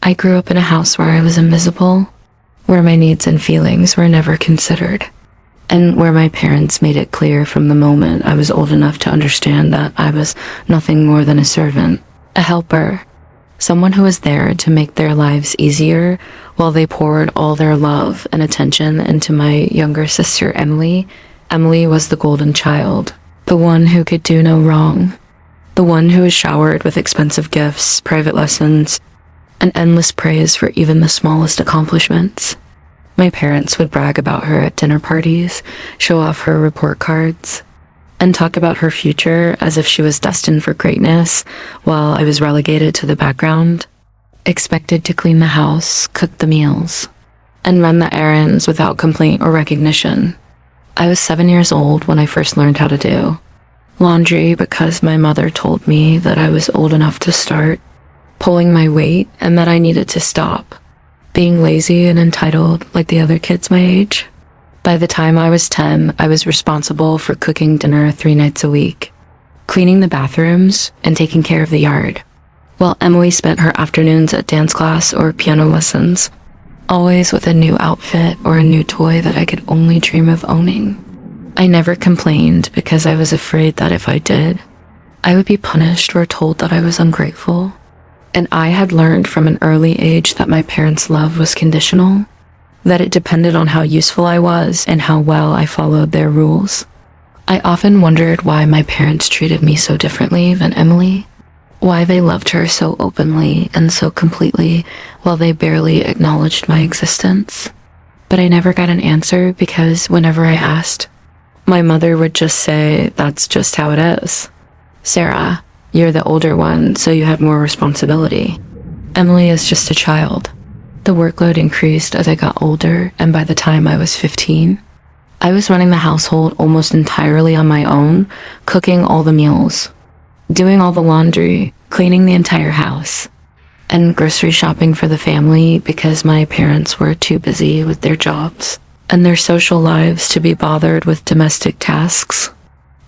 I grew up in a house where I was invisible, where my needs and feelings were never considered, and where my parents made it clear from the moment I was old enough to understand that I was nothing more than a servant, a helper, someone who was there to make their lives easier while they poured all their love and attention into my younger sister, Emily. Emily was the golden child, the one who could do no wrong, the one who was showered with expensive gifts, private lessons, and endless praise for even the smallest accomplishments. My parents would brag about her at dinner parties, show off her report cards, and talk about her future as if she was destined for greatness, while I was relegated to the background, expected to clean the house, cook the meals, and run the errands without complaint or recognition. I was 7 years old when I first learned how to do laundry because my mother told me that I was old enough to start pulling my weight and that I needed to stop being lazy and entitled like the other kids my age. By the time I was 10, I was responsible for cooking dinner 3 nights a week, cleaning the bathrooms, and taking care of the yard, while Emily spent her afternoons at dance class or piano lessons, always with a new outfit or a new toy that I could only dream of owning. I never complained because I was afraid that if I did, I would be punished or told that I was ungrateful. And I had learned from an early age that my parents' love was conditional, that it depended on how useful I was and how well I followed their rules. I often wondered why my parents treated me so differently than Emily, why they loved her so openly and so completely while they barely acknowledged my existence. But I never got an answer because whenever I asked, my mother would just say, "That's just how it is. Sarah, you're the older one, so you have more responsibility. Emily is just a child." The workload increased as I got older, and by the time I was 15, I was running the household almost entirely on my own, cooking all the meals, doing all the laundry, cleaning the entire house, and grocery shopping for the family because my parents were too busy with their jobs and their social lives to be bothered with domestic tasks.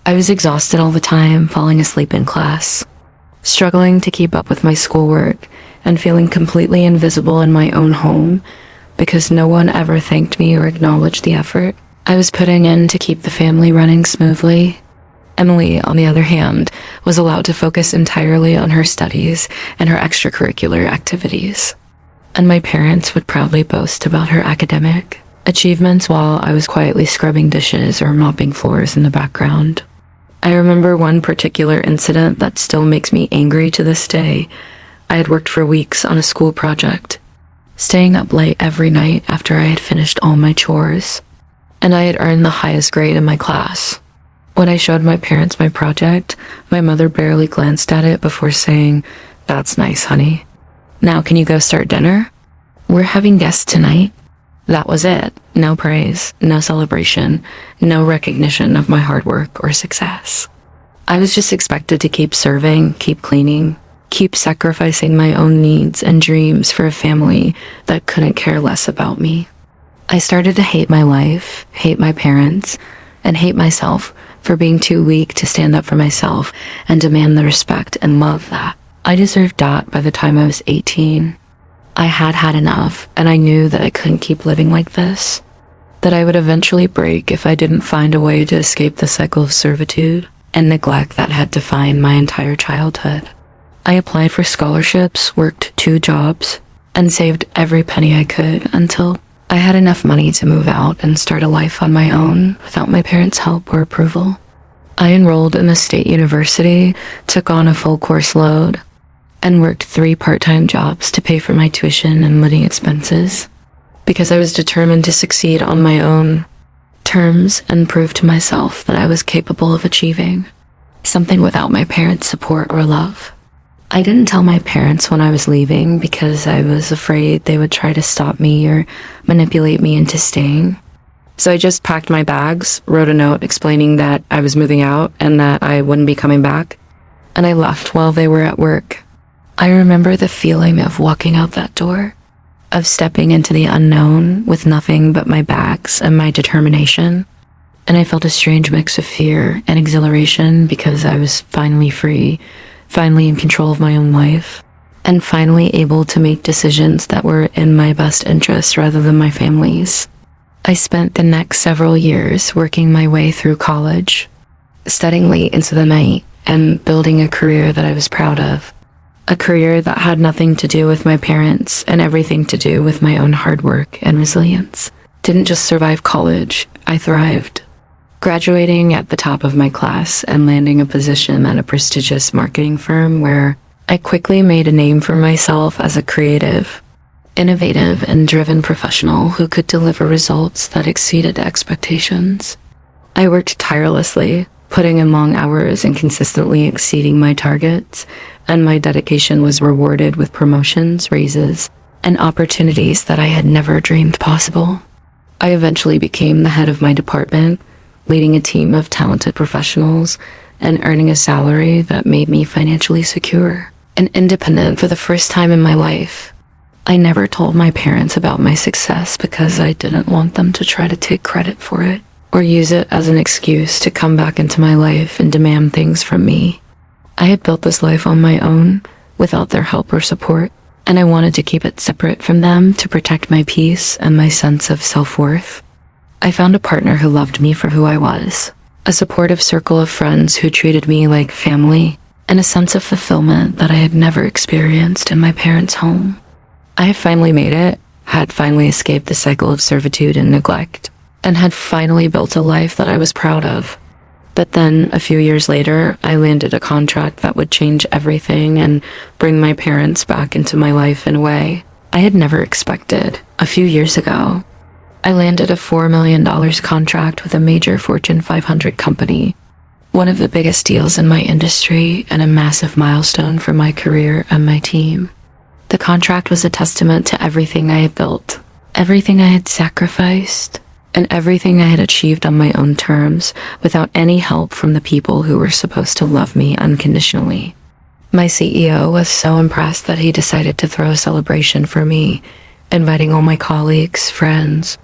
I was exhausted all the time, falling asleep in class, struggling to keep up with my schoolwork, and feeling completely invisible in my own home because no one ever thanked me or acknowledged the effort I was putting in to keep the family running smoothly. Emily, on the other hand, was allowed to focus entirely on her studies and her extracurricular activities, and my parents would proudly boast about her academic achievements while I was quietly scrubbing dishes or mopping floors in the background. I remember one particular incident that still makes me angry to this day. I had worked for weeks on a school project, staying up late every night after I had finished all my chores, and I had earned the highest grade in my class. When I showed my parents my project, my mother barely glanced at it before saying, "That's nice, honey. Now can you go start dinner? We're having guests tonight." That was it. No praise, no celebration, no recognition of my hard work or success. I was just expected to keep serving, keep cleaning, keep sacrificing my own needs and dreams for a family that couldn't care less about me. I started to hate my life, hate my parents, and hate myself for being too weak to stand up for myself and demand the respect and love that I deserved. By the time I was 18, I had had enough, and I knew that I couldn't keep living like this, that I would eventually break if I didn't find a way to escape the cycle of servitude and neglect that had defined my entire childhood. I applied for scholarships, worked 2 jobs, and saved every penny I could until I had enough money to move out and start a life on my own without my parents' help or approval. I enrolled in a state university, took on a full course load, and worked 3 part-time jobs to pay for my tuition and living expenses, because I was determined to succeed on my own terms and prove to myself that I was capable of achieving something without my parents' support or love. I didn't tell my parents when I was leaving because I was afraid they would try to stop me or manipulate me into staying. So I just packed my bags, wrote a note explaining that I was moving out and that I wouldn't be coming back, and I left while they were at work. I remember the feeling of walking out that door, of stepping into the unknown with nothing but my bags and my determination, and I felt a strange mix of fear and exhilaration because I was finally free, finally in control of my own life. and finally able to make decisions that were in my best interest rather than my family's. I spent the next several years working my way through college, studying late into the night, and building a career that I was proud of. A career that had nothing to do with my parents and everything to do with my own hard work and resilience. Didn't just survive college, I thrived. Graduating at the top of my class and landing a position at a prestigious marketing firm where I quickly made a name for myself as a creative, innovative, and driven professional who could deliver results that exceeded expectations. I worked tirelessly, putting in long hours and consistently exceeding my targets, and my dedication was rewarded with promotions, raises, and opportunities that I had never dreamed possible. I eventually became the head of my department, leading a team of talented professionals and earning a salary that made me financially secure and independent for the first time in my life. I never told my parents about my success because I didn't want them to try to take credit for it or use it as an excuse to come back into my life and demand things from me. I had built this life on my own without their help or support, and I wanted to keep it separate from them to protect my peace and my sense of self-worth. I found a partner who loved me for who I was, a supportive circle of friends who treated me like family, and a sense of fulfillment that I had never experienced in my parents' home. I had finally made it, had finally escaped the cycle of servitude and neglect, and had finally built a life that I was proud of. But then, a few years later, I landed a contract that would change everything and bring my parents back into my life in a way I had never expected. A few years ago, I landed a $4 million contract with a major Fortune 500 company, one of the biggest deals in my industry and a massive milestone for my career and my team. The contract was a testament to everything I had built, everything I had sacrificed, and everything I had achieved on my own terms without any help from the people who were supposed to love me unconditionally. My CEO was so impressed that he decided to throw a celebration for me, inviting all my colleagues, friends,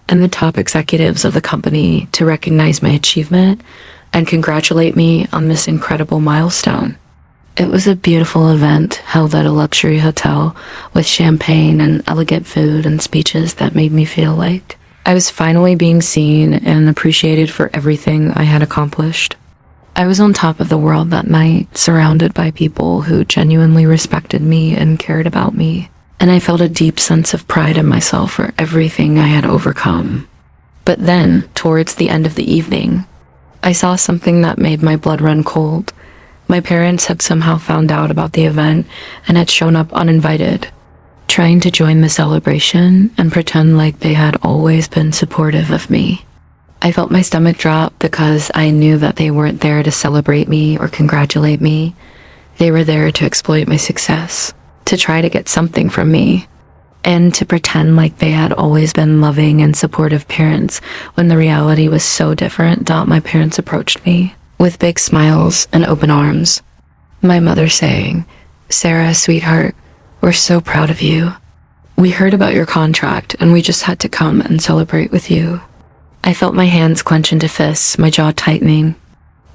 and the top executives of the company to recognize my achievement and congratulate me on this incredible milestone. It was a beautiful event held at a luxury hotel with champagne and elegant food and speeches that made me feel like I was finally being seen and appreciated for everything I had accomplished. I was on top of the world that night, surrounded by people who genuinely respected me and cared about me, and I felt a deep sense of pride in myself for everything I had overcome. But then, towards the end of the evening, I saw something that made my blood run cold. My parents had somehow found out about the event and had shown up uninvited, trying to join the celebration and pretend like they had always been supportive of me. I felt my stomach drop because I knew that they weren't there to celebrate me or congratulate me. They were there to exploit my success, to try to get something from me, and to pretend like they had always been loving and supportive parents when the reality was so different. My parents approached me with big smiles and open arms. My mother saying, "Sarah, sweetheart, we're so proud of you. We heard about your contract and we just had to come and celebrate with you." I felt my hands clench into fists, my jaw tightening,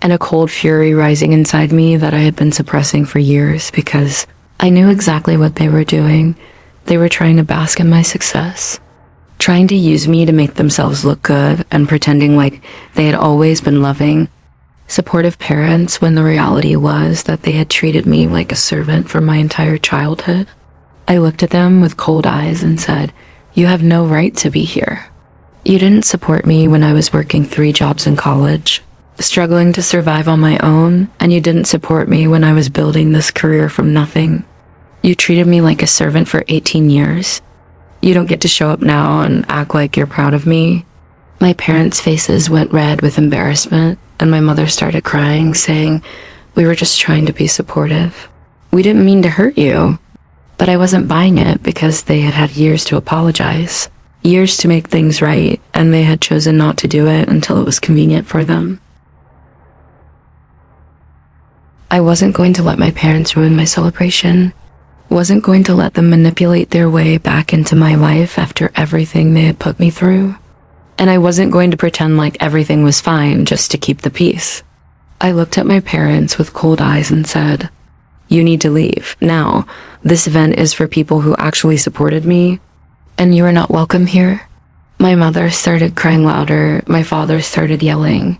and a cold fury rising inside me that I had been suppressing for years because I knew exactly what they were doing. They were trying to bask in my success, trying to use me to make themselves look good and pretending like they had always been loving, supportive parents when the reality was that they had treated me like a servant for my entire childhood. I looked at them with cold eyes and said, "You have no right to be here. You didn't support me when I was working 3 jobs in college, struggling to survive on my own, and you didn't support me when I was building this career from nothing. You treated me like a servant for 18 years. You don't get to show up now and act like you're proud of me." My parents' faces went red with embarrassment, and my mother started crying, saying, "We were just trying to be supportive. We didn't mean to hurt you." But I wasn't buying it because they had had years to apologize, years to make things right, and they had chosen not to do it until it was convenient for them. I wasn't going to let my parents ruin my celebration, wasn't going to let them manipulate their way back into my life after everything they had put me through. And I wasn't going to pretend like everything was fine just to keep the peace. I looked at my parents with cold eyes and said, You need to leave. Now, this event is for people who actually supported me, and you are not welcome here." My mother started crying louder, my father started yelling,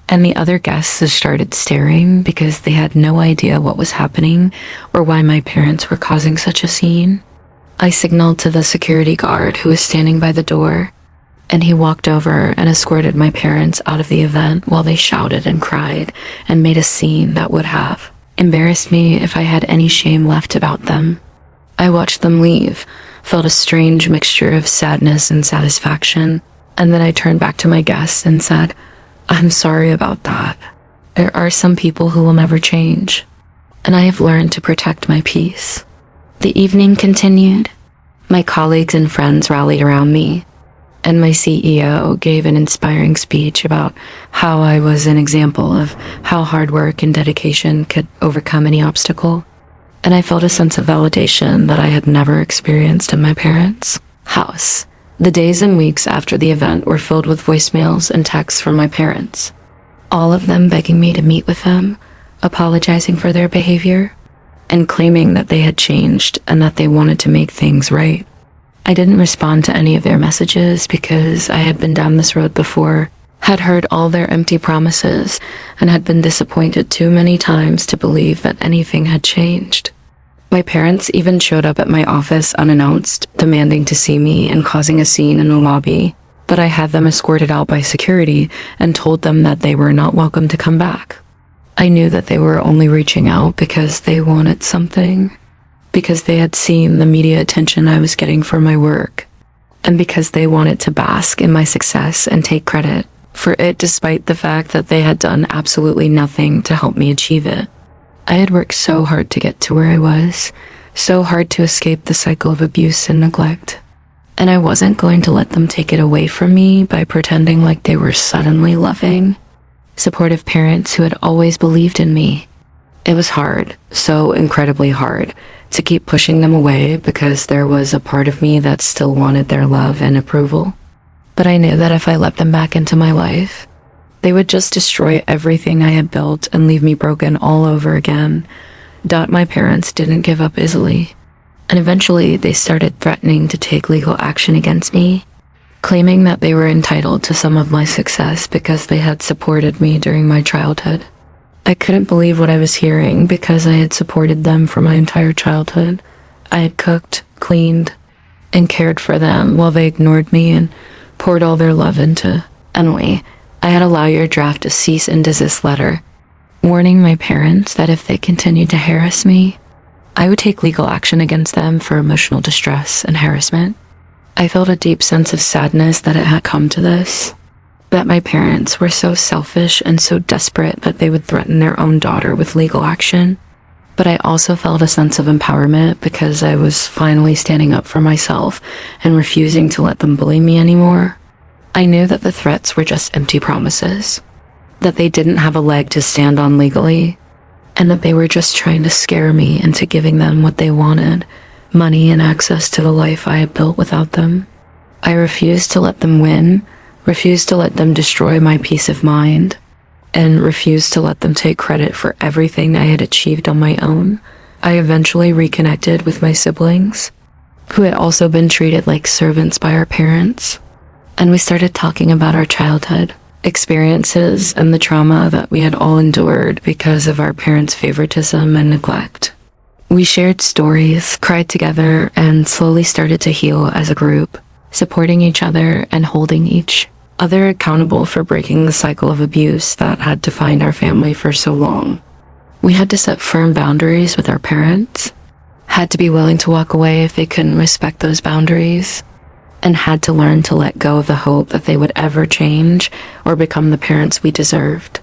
and the other guests just started staring because they had no idea what was happening or why my parents were causing such a scene. I signaled to the security guard who was standing by the door, and he walked over and escorted my parents out of the event while they shouted and cried and made a scene that would have embarrassed me if I had any shame left about them. I watched them leave, felt a strange mixture of sadness and satisfaction, and then I turned back to my guests and said, "I'm sorry about that. There are some people who will never change, and I have learned to protect my peace." The evening continued. My colleagues and friends rallied around me, and my CEO gave an inspiring speech about how I was an example of how hard work and dedication could overcome any obstacle. And I felt a sense of validation that I had never experienced in my parents' house. The days and weeks after the event were filled with voicemails and texts from my parents, all of them begging me to meet with them, apologizing for their behavior, and claiming that they had changed and that they wanted to make things right. I didn't respond to any of their messages because I had been down this road before, had heard all their empty promises, and had been disappointed too many times to believe that anything had changed. My parents even showed up at my office unannounced, demanding to see me and causing a scene in the lobby, but I had them escorted out by security and told them that they were not welcome to come back. I knew that they were only reaching out because they wanted something, because they had seen the media attention I was getting for my work, and because they wanted to bask in my success and take credit for it despite the fact that they had done absolutely nothing to help me achieve it. I had worked so hard to get to where I was, so hard to escape the cycle of abuse and neglect, and I wasn't going to let them take it away from me by pretending like they were suddenly loving, supportive parents who had always believed in me. It was hard, so incredibly hard, to keep pushing them away because there was a part of me that still wanted their love and approval. But I knew that if I let them back into my life, they would just destroy everything I had built and leave me broken all over again. My parents didn't give up easily, and eventually they started threatening to take legal action against me, claiming that they were entitled to some of my success because they had supported me during my childhood. I couldn't believe what I was hearing because I had supported them for my entire childhood. I had cooked, cleaned, and cared for them while they ignored me and poured all their love into. Anyway, I had a lawyer draft a cease and desist letter, warning my parents that if they continued to harass me, I would take legal action against them for emotional distress and harassment. I felt a deep sense of sadness that it had come to this, that my parents were so selfish and so desperate that they would threaten their own daughter with legal action. But I also felt a sense of empowerment because I was finally standing up for myself and refusing to let them bully me anymore. I knew that the threats were just empty promises, that they didn't have a leg to stand on legally, and that they were just trying to scare me into giving them what they wanted, money and access to the life I had built without them. I refused to let them win, refused to let them destroy my peace of mind, and refused to let them take credit for everything I had achieved on my own. I eventually reconnected with my siblings, who had also been treated like servants by our parents, and we started talking about our childhood experiences and the trauma that we had all endured because of our parents' favoritism and neglect. We shared stories, cried together, and slowly started to heal as a group, supporting each other and holding each other accountable for breaking the cycle of abuse that had defined our family for so long. We had to set firm boundaries with our parents, had to be willing to walk away if they couldn't respect those boundaries, and had to learn to let go of the hope that they would ever change or become the parents we deserved.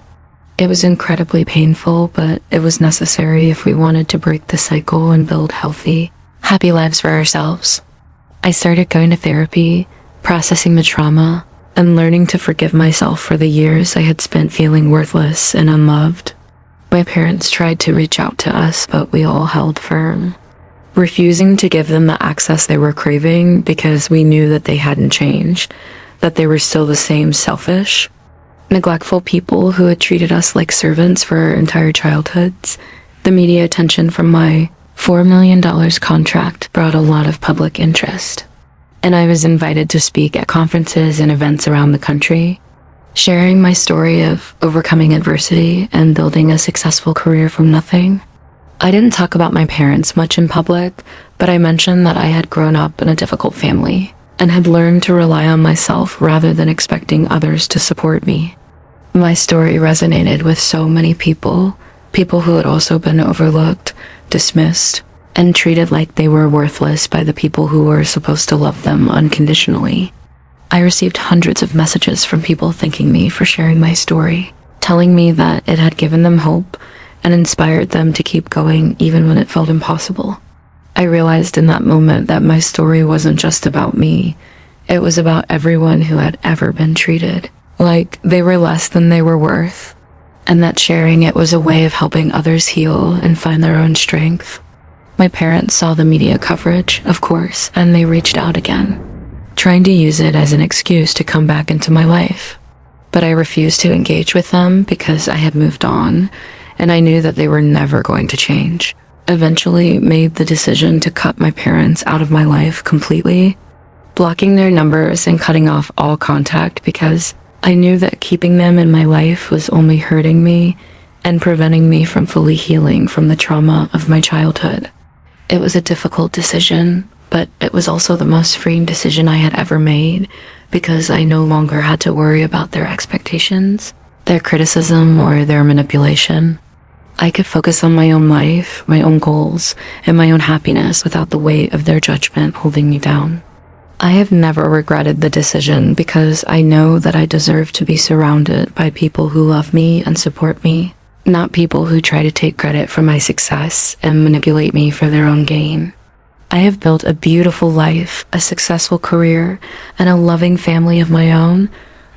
It was incredibly painful, but it was necessary if we wanted to break the cycle and build healthy, happy lives for ourselves. I started going to therapy, processing the trauma, and learning to forgive myself for the years I had spent feeling worthless and unloved. My parents tried to reach out to us, but we all held firm, refusing to give them the access they were craving because we knew that they hadn't changed, that they were still the same selfish, neglectful people who had treated us like servants for our entire childhoods, The media attention from my $4 million contract brought a lot of public interest, and I was invited to speak at conferences and events around the country, sharing my story of overcoming adversity and building a successful career from nothing. I didn't talk about my parents much in public, but I mentioned that I had grown up in a difficult family and had learned to rely on myself rather than expecting others to support me. My story resonated with so many people who had also been overlooked, dismissed, and treated like they were worthless by the people who were supposed to love them unconditionally. I received hundreds of messages from people thanking me for sharing my story, telling me that it had given them hope and inspired them to keep going even when it felt impossible. I realized in that moment that my story wasn't just about me. It was about everyone who had ever been treated like they were less than they were worth, and that sharing it was a way of helping others heal and find their own strength. My parents saw the media coverage, of course, and they reached out again, trying to use it as an excuse to come back into my life. But I refused to engage with them because I had moved on, and I knew that they were never going to change. Eventually made the decision to cut my parents out of my life completely, blocking their numbers and cutting off all contact because I knew that keeping them in my life was only hurting me and preventing me from fully healing from the trauma of my childhood. It was a difficult decision, but it was also the most freeing decision I had ever made because I no longer had to worry about their expectations, their criticism, or their manipulation. I could focus on my own life, my own goals, and my own happiness without the weight of their judgment holding me down. I have never regretted the decision because I know that I deserve to be surrounded by people who love me and support me, not people who try to take credit for my success and manipulate me for their own gain. I have built a beautiful life, a successful career, and a loving family of my own,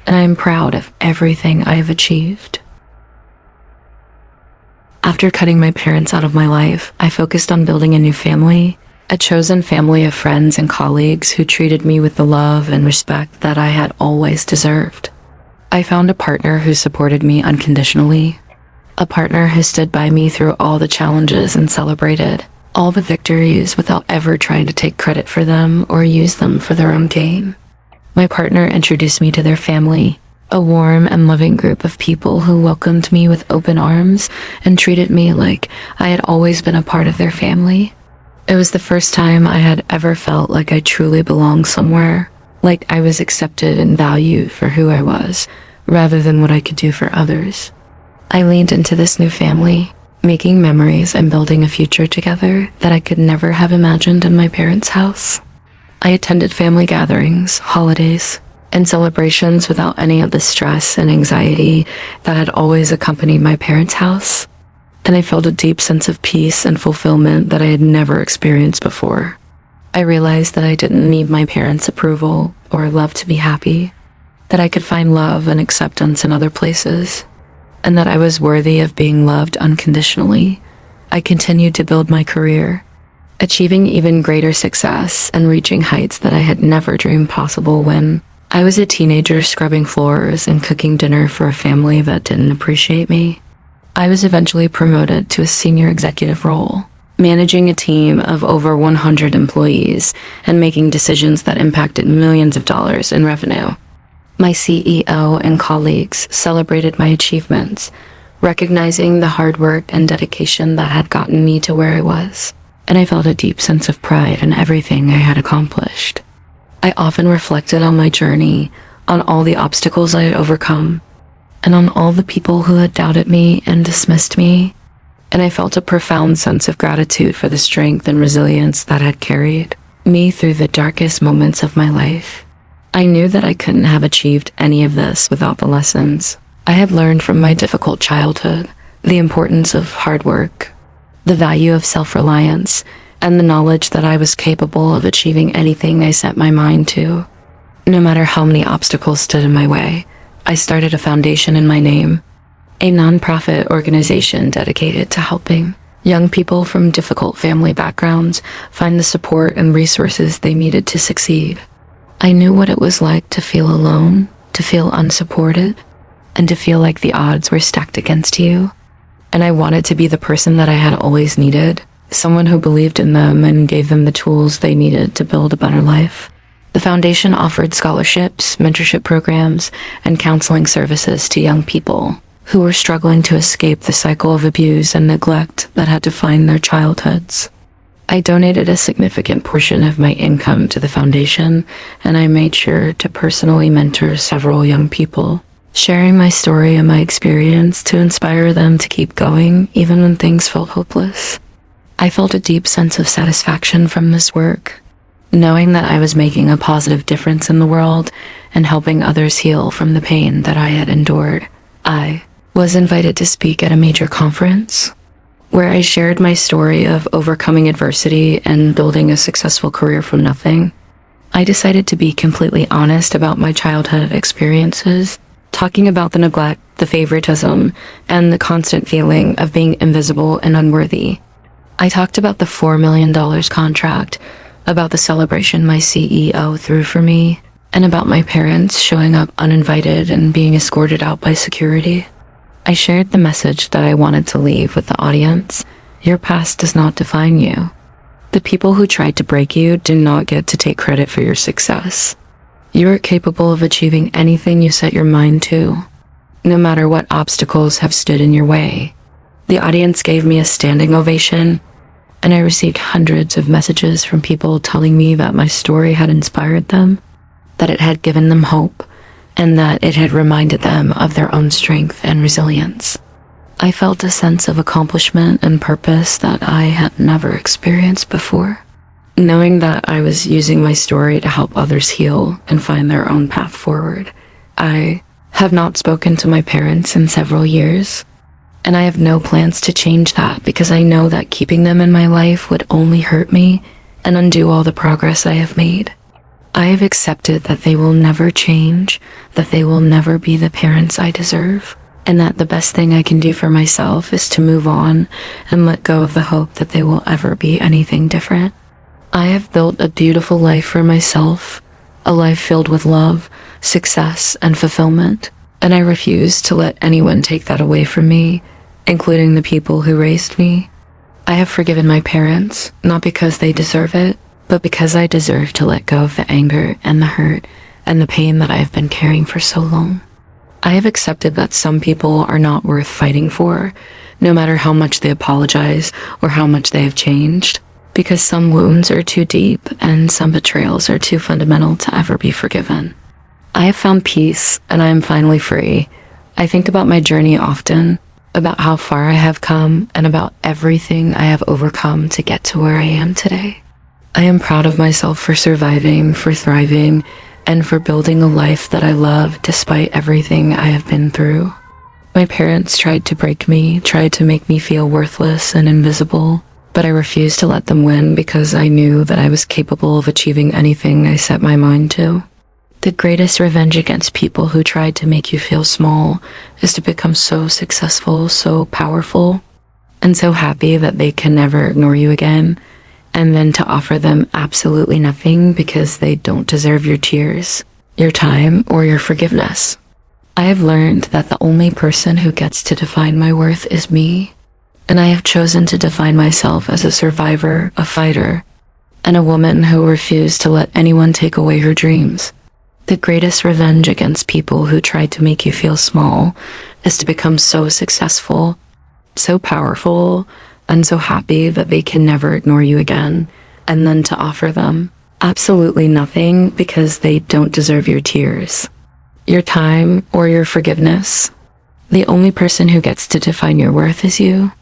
and I am proud of everything I have achieved. After cutting my parents out of my life, I focused on building a new family, a chosen family of friends and colleagues who treated me with the love and respect that I had always deserved. I found a partner who supported me unconditionally, a partner who stood by me through all the challenges and celebrated all the victories without ever trying to take credit for them or use them for their own gain. My partner introduced me to their family, a warm and loving group of people who welcomed me with open arms and treated me like I had always been a part of their family. It was the first time I had ever felt like I truly belonged somewhere, like I was accepted and valued for who I was, rather than what I could do for others. I leaned into this new family, making memories and building a future together that I could never have imagined in my parents' house. I attended family gatherings, holidays, and celebrations without any of the stress and anxiety that had always accompanied my parents' house, and I felt a deep sense of peace and fulfillment that I had never experienced before. I realized that I didn't need my parents' approval or love to be happy, that I could find love and acceptance in other places, and that I was worthy of being loved unconditionally. I continued to build my career, achieving even greater success and reaching heights that I had never dreamed possible when I was a teenager scrubbing floors and cooking dinner for a family that didn't appreciate me. I was eventually promoted to a senior executive role, managing a team of over 100 employees and making decisions that impacted millions of dollars in revenue. My CEO and colleagues celebrated my achievements, recognizing the hard work and dedication that had gotten me to where I was, and I felt a deep sense of pride in everything I had accomplished. I often reflected on my journey, on all the obstacles I had overcome, and on all the people who had doubted me and dismissed me, and I felt a profound sense of gratitude for the strength and resilience that had carried me through the darkest moments of my life. I knew that I couldn't have achieved any of this without the lessons I had learned from my difficult childhood, the importance of hard work, the value of self-reliance, and the knowledge that I was capable of achieving anything I set my mind to. No matter how many obstacles stood in my way, I started a foundation in my name, a nonprofit organization dedicated to helping young people from difficult family backgrounds find the support and resources they needed to succeed. I knew what it was like to feel alone, to feel unsupported, and to feel like the odds were stacked against you. And I wanted to be the person that I had always needed, someone who believed in them and gave them the tools they needed to build a better life. The foundation offered scholarships, mentorship programs, and counseling services to young people who were struggling to escape the cycle of abuse and neglect that had defined their childhoods. I donated a significant portion of my income to the foundation, and I made sure to personally mentor several young people, sharing my story and my experience to inspire them to keep going even when things felt hopeless. I felt a deep sense of satisfaction from this work, knowing that I was making a positive difference in the world and helping others heal from the pain that I had endured. I was invited to speak at a major conference where I shared my story of overcoming adversity and building a successful career from nothing. I decided to be completely honest about my childhood experiences, talking about the neglect, the favoritism, and the constant feeling of being invisible and unworthy. I talked about the $4 million contract, about the celebration my CEO threw for me, and about my parents showing up uninvited and being escorted out by security. I shared the message that I wanted to leave with the audience. Your past does not define you. The people who tried to break you do not get to take credit for your success. You are capable of achieving anything you set your mind to, no matter what obstacles have stood in your way. The audience gave me a standing ovation, and I received hundreds of messages from people telling me that my story had inspired them, that it had given them hope, and that it had reminded them of their own strength and resilience. I felt a sense of accomplishment and purpose that I had never experienced before, knowing that I was using my story to help others heal and find their own path forward. I have not spoken to my parents in several years, and I have no plans to change that because I know that keeping them in my life would only hurt me and undo all the progress I have made. I have accepted that they will never change, that they will never be the parents I deserve, and that the best thing I can do for myself is to move on and let go of the hope that they will ever be anything different. I have built a beautiful life for myself, a life filled with love, success, and fulfillment, and I refuse to let anyone take that away from me, including the people who raised me. I have forgiven my parents, not because they deserve it, but because I deserve to let go of the anger and the hurt and the pain that I have been carrying for so long. I have accepted that some people are not worth fighting for, no matter how much they apologize or how much they have changed, because some wounds are too deep and some betrayals are too fundamental to ever be forgiven. I have found peace and I am finally free. I think about my journey often, about how far I have come and about everything I have overcome to get to where I am today. I am proud of myself for surviving, for thriving, and for building a life that I love despite everything I have been through. My parents tried to break me, tried to make me feel worthless and invisible, but I refused to let them win because I knew that I was capable of achieving anything I set my mind to. The greatest revenge against people who tried to make you feel small is to become so successful, so powerful, and so happy that they can never ignore you again, and then to offer them absolutely nothing because they don't deserve your tears, your time, or your forgiveness. I have learned that the only person who gets to define my worth is me, and I have chosen to define myself as a survivor, a fighter, and a woman who refused to let anyone take away her dreams. The greatest revenge against people who tried to make you feel small is to become so successful, so powerful, and so happy that they can never ignore you again, and then to offer them absolutely nothing because they don't deserve your tears, your time, or your forgiveness. The only person who gets to define your worth is you.